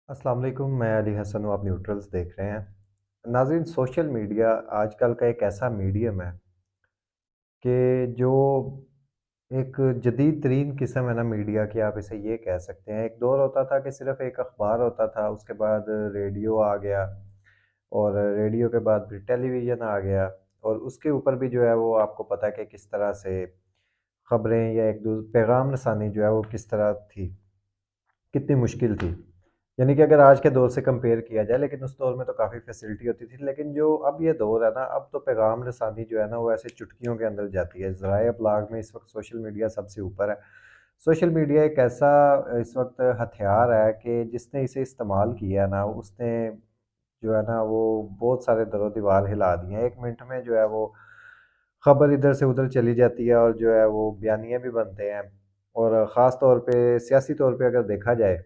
अस्सलाम वालेकुम, मैं अली हसन हूँ, आप न्यूट्रल्स देख रहे हैं। नाज़रीन, सोशल मीडिया आजकल का एक ऐसा मीडियम है कि जो एक जदीद तरीन किस्म है ना मीडिया की, आप इसे ये कह सकते हैं। एक दौर होता था कि सिर्फ़ एक अखबार होता था, उसके बाद रेडियो आ गया और रेडियो के बाद फिर टेलीविज़न आ गया और उसके ऊपर भी जो है वो आपको पता है कि किस तरह से ख़बरें या एक दू पैगाम रसानी जो है वो किस तरह थी, कितनी मुश्किल थी। यानी कि अगर आज के दौर से कंपेयर किया जाए, लेकिन उस दौर में तो काफ़ी फैसिलिटी होती थी। लेकिन जो अब ये दौर है ना, अब तो पैगाम रसानी जो है ना, वो ऐसे चुटकियों के अंदर जाती है। ज़राए अबलाग में इस वक्त सोशल मीडिया सबसे ऊपर है। सोशल मीडिया एक ऐसा इस वक्त हथियार है कि जिसने इसे इस्तेमाल किया है ना, उसने जो है ना, वो बहुत सारे दरों दीवार हिला दिए हैं। 1 मिनट में जो है वो खबर इधर से उधर चली जाती है और जो है वो बयानिए भी बनते हैं। और ख़ास तौर पे सियासी तौर पे अगर देखा जाए,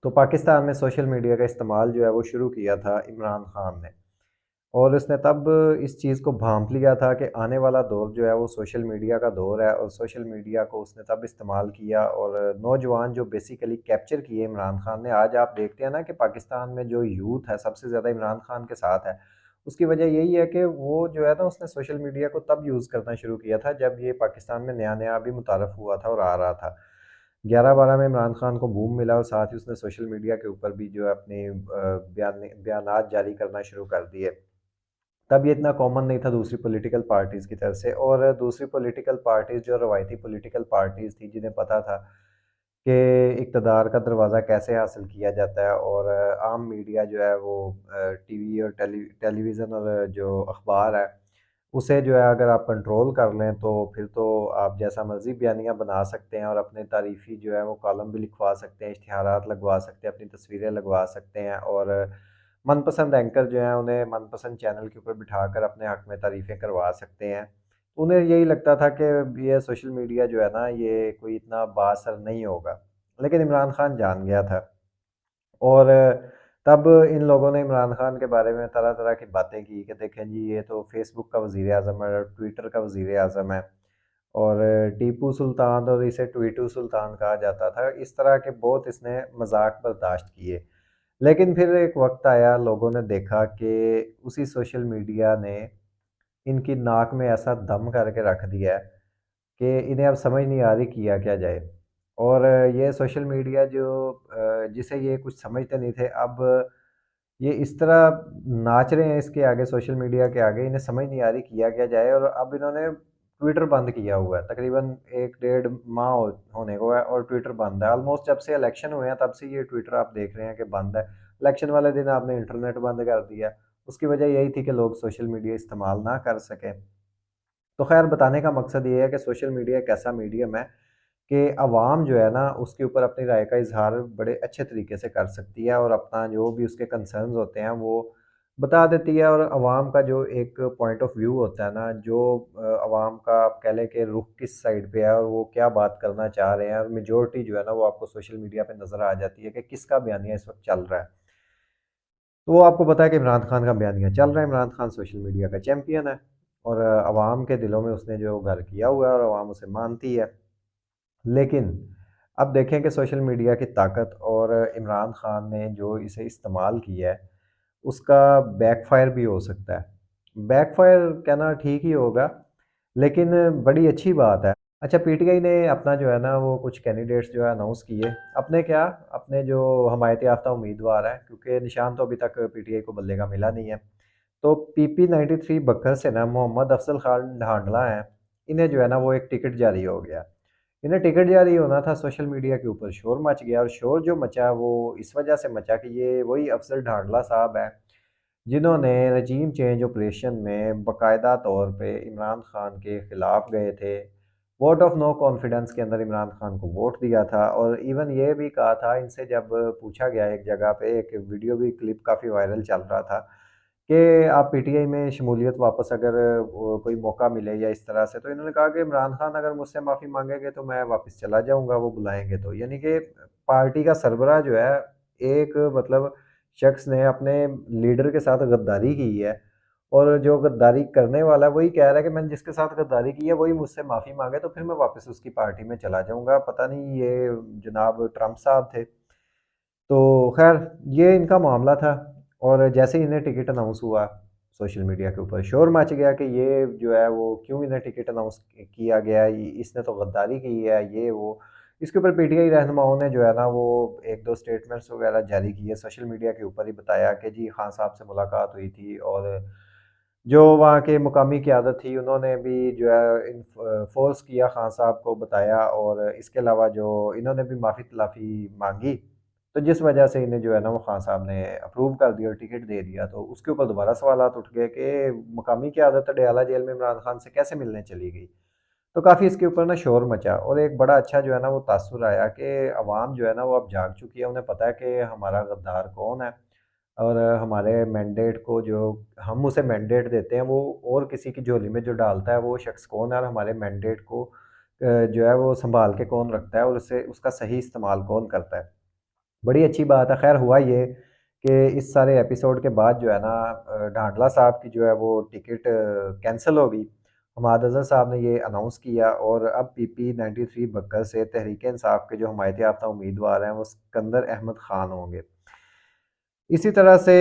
तो पाकिस्तान में सोशल मीडिया का इस्तेमाल जो है वो शुरू किया था इमरान खान ने। और उसने तब इस चीज़ को भांप लिया था कि आने वाला दौर जो है वो सोशल मीडिया का दौर है, और सोशल मीडिया को उसने तब इस्तेमाल किया और नौजवान जो बेसिकली कैप्चर किए इमरान खान ने। आज आप देखते हैं ना कि पाकिस्तान में जो यूथ है सबसे ज़्यादा इमरान खान के साथ है। उसकी वजह यही है कि वो जो है ना, उसने सोशल मीडिया को तब यूज़ करना शुरू किया था जब ये पाकिस्तान में नया-नया अभी मुतारफ़ हुआ था और आ रहा था। 11-12 में इमरान खान को बूम मिला और साथ ही उसने सोशल मीडिया के ऊपर भी जो है अपने बयानात जारी करना शुरू कर दिए। तब ये इतना कॉमन नहीं था दूसरी पॉलिटिकल पार्टीज़ की तरफ से। और दूसरी पॉलिटिकल पार्टीज़ जो रवायती पॉलिटिकल पार्टीज़ थी, जिन्हें पता था कि इक़्तिदार का दरवाज़ा कैसे हासिल किया जाता है, और आम मीडिया जो है वो टीवी और टेलीविज़न और जो अखबार है, उसे जो है अगर आप कंट्रोल कर लें तो फिर तो आप जैसा मर्ज़ी बयानिया बना सकते हैं और अपने तारीफ़ी जो है वो कॉलम भी लिखवा सकते हैं, इश्तिहारात लगवा सकते हैं, अपनी तस्वीरें लगवा सकते हैं, और मनपसंद एंकर जो हैं उन्हें मनपसंद चैनल के ऊपर बिठाकर अपने हक़ में तारीफ़ें करवा सकते हैं। उन्हें यही लगता था कि ये सोशल मीडिया जो है ना, ये कोई इतना बाअसर नहीं होगा। लेकिन इमरान खान जान गया था, और तब इन लोगों ने इमरान खान के बारे में तरह-तरह की बातें की कि देखें जी, ये तो फ़ेसबुक का वज़ीर-ए-आज़म है, ट्विटर का वज़ीर-ए-आज़म है, और टीपू सुल्तान, और इसे ट्वीटू सुल्तान कहा जाता था। इस तरह के बहुत इसने मज़ाक बर्दाश्त किए। लेकिन फिर एक वक़्त आया, लोगों ने देखा कि उसी सोशल मीडिया ने इनकी नाक में ऐसा दम करके रख दिया है कि इन्हें अब समझ नहीं आ रही किया क्या जाए। और ये सोशल मीडिया जो जिसे ये कुछ समझते नहीं थे, अब ये इस तरह नाच रहे हैं इसके आगे, सोशल मीडिया के आगे, इन्हें समझ नहीं आ रही किया क्या जाए। और अब इन्होंने ट्विटर बंद किया हुआ है। तकरीबन 1 डेढ़ माह होने को है और ट्विटर बंद है। ऑलमोस्ट जब से इलेक्शन हुए हैं तब से ये ट्विटर आप देख रहे हैं कि बंद है। इलेक्शन वाले दिन आपने इंटरनेट बंद कर दिया। उसकी वजह यही थी कि लोग सोशल मीडिया इस्तेमाल ना कर सकें। तो ख़ैर, बताने का मकसद ये है कि सोशल मीडिया एक ऐसा मीडियम है कि आवाम जो है ना, उसके ऊपर अपनी राय का इज़हार बड़े अच्छे तरीके से कर सकती है, और अपना जो भी उसके कंसर्न्स होते हैं वो बता देती है। और आवाम का जो एक पॉइंट ऑफ व्यू होता है ना, जो आवाम का आप कह लें कि रुख किस साइड पे है और वो क्या बात करना चाह रहे हैं, और मेजॉरिटी जो है ना वो आपको सोशल मीडिया पे नज़र आ जाती है कि किसका बयानिया इस वक्त चल रहा है। तो वो आपको पता है कि इमरान खान का बयानिया चल रहा है। इमरान खान सोशल मीडिया का चैंपियन है, और आवाम के दिलों में उसने जो घर किया हुआ है और आवाम उसे मानती है। लेकिन अब देखें कि सोशल मीडिया की ताकत, और इमरान खान ने जो इसे इस्तेमाल किया है, उसका बैकफ़ायर भी हो सकता है। बैकफ़ायर कहना ठीक ही होगा, लेकिन बड़ी अच्छी बात है। अच्छा, पीटीआई ने अपना जो है ना वो कुछ कैंडिडेट्स जो है अनाउंस किए। अपने क्या, अपने जो हमायत याफ़्ता उम्मीदवार हैं, क्योंकि निशान तो अभी तक पीटीआई को बल्ले का मिला नहीं है। तो पीपी 93 बखर से ना मोहम्मद अफ़ज़ल खान ढांडला हैं, इन्हें जो है ना वो एक टिकट जारी हो गया। इन्हें टिकट जारी होना था, सोशल मीडिया के ऊपर शोर मच गया, और शोर जो मचा वो इस वजह से मचा कि ये वही अफ़ज़ल ढांडला साहब हैं, जिन्होंने रजीम चेंज ऑपरेशन में बाकायदा तौर पे इमरान खान के खिलाफ गए थे। वोट ऑफ नो कॉन्फिडेंस के अंदर इमरान खान को वोट दिया था, और इवन ये भी कहा था इनसे, जब पूछा गया एक जगह पे, एक वीडियो भी क्लिप काफ़ी वायरल चल रहा था कि आप पीटीआई में शमूलियत वापस अगर कोई मौका मिले या इस तरह से, तो इन्होंने कहा कि इमरान खान अगर मुझसे माफ़ी मांगेंगे तो मैं वापस चला जाऊंगा, वो बुलाएंगे तो। यानी कि पार्टी का सरबराह जो है, एक मतलब शख्स ने अपने लीडर के साथ गद्दारी की है, और जो गद्दारी करने वाला है वही कह रहा है कि मैंने जिसके साथ गद्दारी की है वही मुझसे माफ़ी मांगे तो फिर मैं वापस उसकी पार्टी में चला जाऊंगा। पता नहीं ये जनाब ट्रंप साहब थे। तो ख़ैर ये इनका मामला था और जैसे ही इन्हें टिकट अनाउंस हुआ, सोशल मीडिया के ऊपर शोर मच गया कि ये जो है वो क्यों इन्हें टिकट अनाउंस किया गया, इसने तो गद्दारी की है, ये वो। इसके ऊपर पीटीआई रहनुमाओं ने जो है ना वो 1-2 स्टेटमेंट्स वगैरह जारी किए, सोशल मीडिया के ऊपर ही बताया कि जी खान साहब से मुलाकात हुई थी और जो वहाँ के मुकामी क़यादत थी उन्होंने भी जो है फ़ोर्स किया खान साहब को बताया और इसके अलावा जो इन्होंने भी माफ़ी-तलाफ़ी माँगी, तो जिस वजह से इन्हें जो है ना वो खान साहब ने अप्रूव कर दिया और टिकट दे दिया। तो उसके ऊपर दोबारा सवालात उठ गए कि मुकामी क़यादत अडयाला जेल में इमरान खान से कैसे मिलने चली गई? तो काफ़ी इसके ऊपर ना शोर मचा और एक बड़ा अच्छा जो है ना वो तासुर आया कि अवाम जो है ना वो अब जाग चुकी है, उन्हें पता है कि हमारा गद्दार कौन है और हमारे मैंडेट को जो हम उसे मैंडेट देते हैं वो और किसी की झोली में जो डालता है वो शख्स कौन है और हमारे मैंडेट को जो है वो सँभाल के कौन रखता है और उसे उसका सही इस्तेमाल कौन करता है। बड़ी अच्छी बात है। ख़ैर हुआ ये कि इस सारे एपिसोड के बाद जो है ना ढांडला साहब की जो है वो टिकट कैंसल हो गई। हमाद अज़हर साहब ने ये अनाउंस किया और अब पीपी 93 बग्गर से तहरीक-ए-इंसाफ के जो हिमायत याफ़्ता उम्मीदवार हैं वो सिकंदर अहमद ख़ान होंगे। इसी तरह से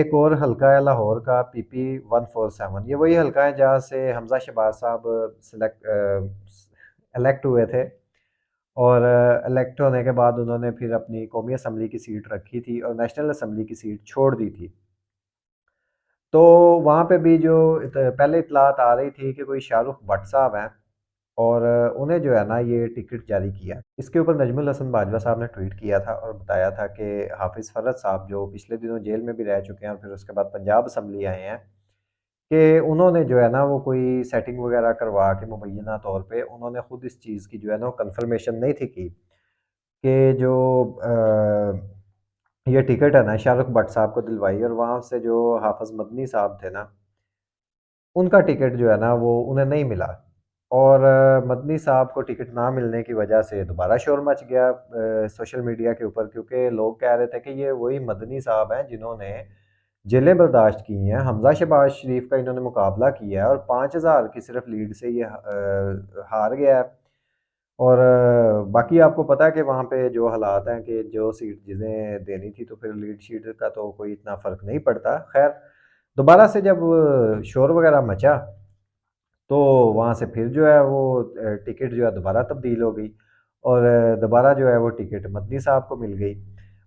एक और हलका है लाहौर का पीपी 147, ये वही हलका है जहाँ से हमज़ा शहबाज साहब इलेक्ट हुए थे और इलेक्ट होने के बाद उन्होंने फिर अपनी कौमी असम्बली की सीट रखी थी और नेशनल असम्बली की सीट छोड़ दी थी। तो वहाँ पे भी जो पहले इतलात आ रही थी कि कोई शाहरुख भट्ट साहब हैं और उन्हें जो है ना ये टिकट जारी किया। इसके ऊपर नजमुल हसन बाजवा साहब ने ट्वीट किया था और बताया था कि हाफ़िज़ फ़रहत साहब जो पिछले दिनों जेल में भी रह चुके हैं और फिर उसके बाद पंजाब असम्बली आए हैं, कि उन्होंने जो है ना वो कोई सेटिंग वग़ैरह करवा के मुबैना तौर पे उन्होंने खुद इस चीज़ की जो है ना वो कन्फर्मेशन नहीं थी की, कि जो ये टिकट है ना शाहरुख भट्ट साहब को दिलवाई और वहाँ से जो हाफ़िज़ मदनी साहब थे ना, उनका टिकट जो है ना वो उन्हें नहीं मिला और मदनी साहब को टिकट ना मिलने की वजह से दोबारा शोर मच गया सोशल मीडिया के ऊपर क्योंकि लोग कह रहे थे कि ये वही मदनी साहब हैं जिन्होंने जेलें बर्दाश्त की हैं। हमज़ा शहबाज शरीफ का इन्होंने मुकाबला किया है और 5000 की सिर्फ लीड से ये हार गया है। और बाकी आपको पता है कि वहाँ पे जो हालात हैं कि जो सीट जिन्हें देनी थी तो फिर लीड शीट का तो कोई इतना फ़र्क नहीं पड़ता। ख़ैर दोबारा से जब शोर वग़ैरह मचा, तो वहाँ से फिर जो है वो टिकट जो है दोबारा तब्दील हो गई और दोबारा जो है वो टिकट मदनी साहब को मिल गई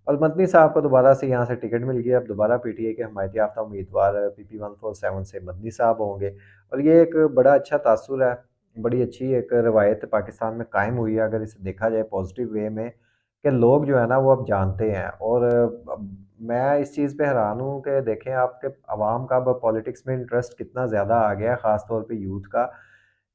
और मदनी साहब को दोबारा से यहाँ से टिकट मिल गया। अब दोबारा पीटीआई के हिमायत याफ्ता उम्मीदवार पीपी 147 से मदनी साहब होंगे और ये एक बड़ा अच्छा तासुर है, बड़ी अच्छी एक रवायत पाकिस्तान में कायम हुई है अगर इसे देखा जाए पॉजिटिव वे में कि लोग जो है ना वो अब जानते हैं और अब मैं इस चीज़ पे हैरान हूँ कि देखें आपके अवाम का अब पॉलिटिक्स में इंटरेस्ट कितना ज़्यादा आ गया है, ख़ास तौर पे यूथ का,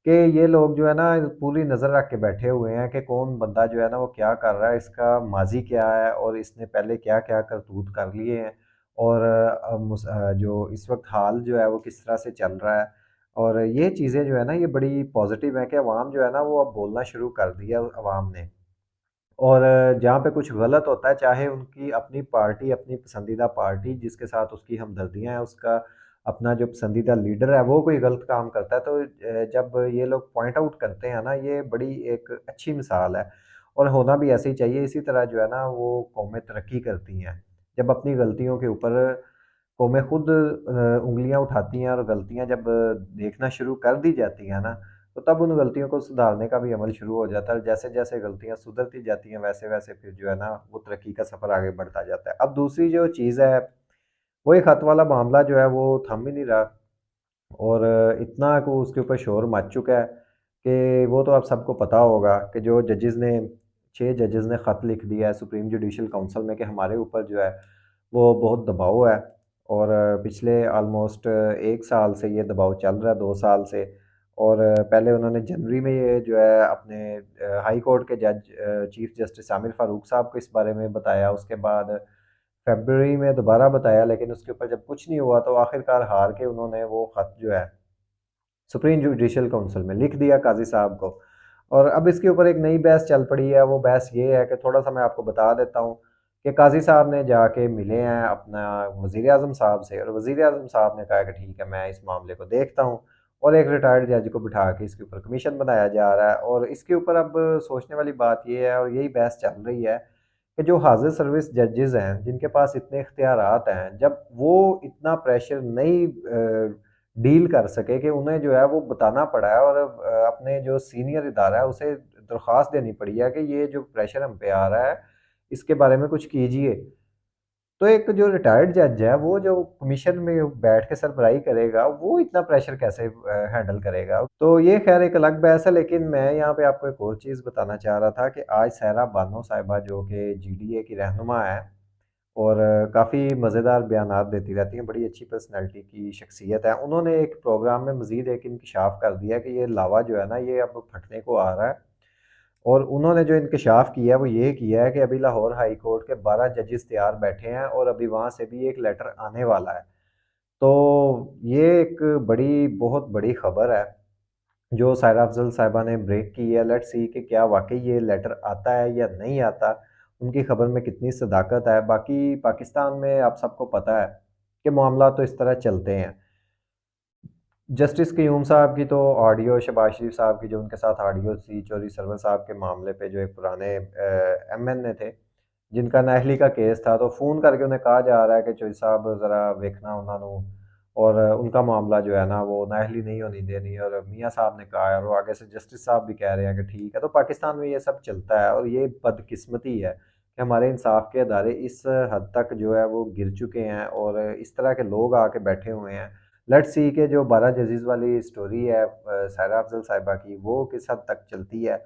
कि ये लोग जो है ना पूरी नज़र रख के बैठे हुए हैं कि कौन बंदा जो है ना वो क्या कर रहा है, इसका माज़ी क्या है और इसने पहले क्या-क्या करतूत कर लिए हैं और जो इस वक़्त हाल जो है वो किस तरह से चल रहा है। और ये चीज़ें जो है ना ये बड़ी पॉज़िटिव हैं कि अवाम जो है ना वो अब बोलना शुरू कर दिया अवाम ने। और जहाँ पे कुछ गलत होता है, चाहे उनकी अपनी पार्टी, अपनी पसंदीदा पार्टी जिसके साथ उसकी हमदर्दियाँ हैं, उसका अपना जो पसंदीदा लीडर है, वो कोई गलत काम करता है, तो जब ये लोग पॉइंट आउट करते हैं ना, ये बड़ी एक अच्छी मिसाल है और होना भी ऐसे ही चाहिए। इसी तरह जो है ना, वो कौमें तरक्की करती हैं। जब अपनी गलतियों के ऊपर कौमें खुद उँगलियाँ उठाती हैं और गलतियाँ जब देखना शुरू कर दी जाती हैं ना, तो तब उन गलतियों को सुधारने का भी अमल शुरू हो जाता है। जैसे-जैसे गलतियाँ सुधरती जाती हैं, वैसे-वैसे फिर जो है ना, वो तरक्की का सफ़र आगे बढ़ता जाता है। अब दूसरी जो चीज़ है, वो ये खत वाला मामला जो है, वो थम ही नहीं रहा और इतना को उसके ऊपर शोर मच चुका है कि वो तो अब सबको पता होगा कि जो जजेज़ ने 6 जजेज़ ने खत लिख दिया है सुप्रीम जुडिशल काउंसिल में कि हमारे ऊपर जो है, वो बहुत दबाव है और पिछले ऑलमोस्ट 1 साल से ये दबाव चल रहा है, 2 साल से और पहले उन्होंने जनवरी में ये जो है अपने हाई कोर्ट के जज चीफ जस्टिस आमिर फ़ारूक साहब को इस बारे में बताया। उसके बाद फ़रवरी में दोबारा बताया लेकिन उसके ऊपर जब कुछ नहीं हुआ तो आखिरकार हार के उन्होंने वो खत जो है सुप्रीम जुडिशल काउंसिल में लिख दिया काज़ी साहब को और अब इसके ऊपर एक नई बहस चल पड़ी है। वो बहस ये है कि थोड़ा-सा मैं आपको बता देता हूँ कि काज़ी साहब ने जाके मिले हैं अपना वज़ीर-ए-आज़म साहब से और वज़ीर-ए-आज़म साहब ने कहा कि ठीक है, मैं इस मामले को देखता हूँ और एक रिटायर्ड जज को बिठा के इसके ऊपर कमीशन बनाया जा रहा है और इसके ऊपर अब सोचने वाली बात ये है और यही बहस चल रही है कि जो हाज़िर सर्विस जजेस हैं, जिनके पास इतने इख्तियारात हैं, जब वो इतना प्रेशर नहीं डील कर सके कि उन्हें जो है वो बताना पड़ा है और अपने जो सीनियर इदारा है उसे दरख्वास्त देनी पड़ी है कि ये जो प्रेशर हम पे आ रहा है, इसके बारे में कुछ कीजिए। तो एक जो रिटायर्ड जज है, वो जो कमीशन में बैठ के सरबराही करेगा, वो इतना प्रेशर कैसे हैंडल करेगा? तो ये ख़ैर एक अलग बहस है, लेकिन मैं यहाँ पे आपको एक और चीज़ बताना चाह रहा था कि आज सहरा बानो साहिबा जो कि जीडीए की रहनुमा हैं और काफ़ी मज़ेदार बयानात देती रहती हैं, बड़ी अच्छी पर्सनैलिटी की शख्सियत है। उन्होंने एक प्रोग्राम में मज़ीद एक इंकशाफ़ कर दिया कि ये लावा जो है ना, ये अब फटने को आ रहा है और उन्होंने जो इंकशाफ़ किया है, वो ये किया है कि अभी लाहौर हाई कोर्ट के 12 जजेस तैयार बैठे हैं और अभी वहाँ से भी एक लेटर आने वाला है। तो ये एक बहुत बड़ी खबर है, जो सायरा अफ़ज़ल साहिबा ने ब्रेक की है। लेट्स सी कि क्या वाक़ई ये लेटर आता है या नहीं आता, उनकी खबर में कितनी सदाकत है। बाकी पाकिस्तान में आप सबको पता है कि मामला तो इस तरह चलते हैं। जस्टिस क़य्यूम साहब की तो ऑडियो, शहबाज शरीफ साहब की जो उनके साथ ऑडियो थी, चौधरी सरवर साहब के मामले पे, जो एक पुराने एमएनए थे, जिनका नाअहली का केस था, तो फ़ोन करके उन्हें कहा जा रहा है कि चौधरी साहब ज़रा वेखना उन्होंने और उनका मामला जो है ना वो नाअहली नहीं होनी देनी, और मियाँ साहब ने कहा है और वो आगे से जस्टिस साहब भी कह रहे हैं कि ठीक है। तो पाकिस्तान में ये सब चलता है और ये बदकिस्मती है कि हमारे इंसाफ के अदारे इस हद तक जो है वो गिर चुके हैं और इस तरह के लोग आके बैठे हुए हैं। लेट्स सी के जो 12 जजेस वाली स्टोरी है सायरा अफ़ज़ल साहिबा की, वो किस हद तक चलती है,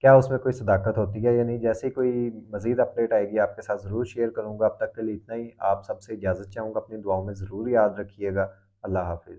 क्या उसमें कोई सदाकत होती है या नहीं? जैसे ही कोई मज़ीद अपडेट आएगी आपके साथ ज़रूर शेयर करूँगा। अब तक के लिए इतना ही। आप सबसे इजाज़त चाहूँगा, अपनी दुआओं में ज़रूर याद रखिएगा। अल्लाह हाफ़िज़।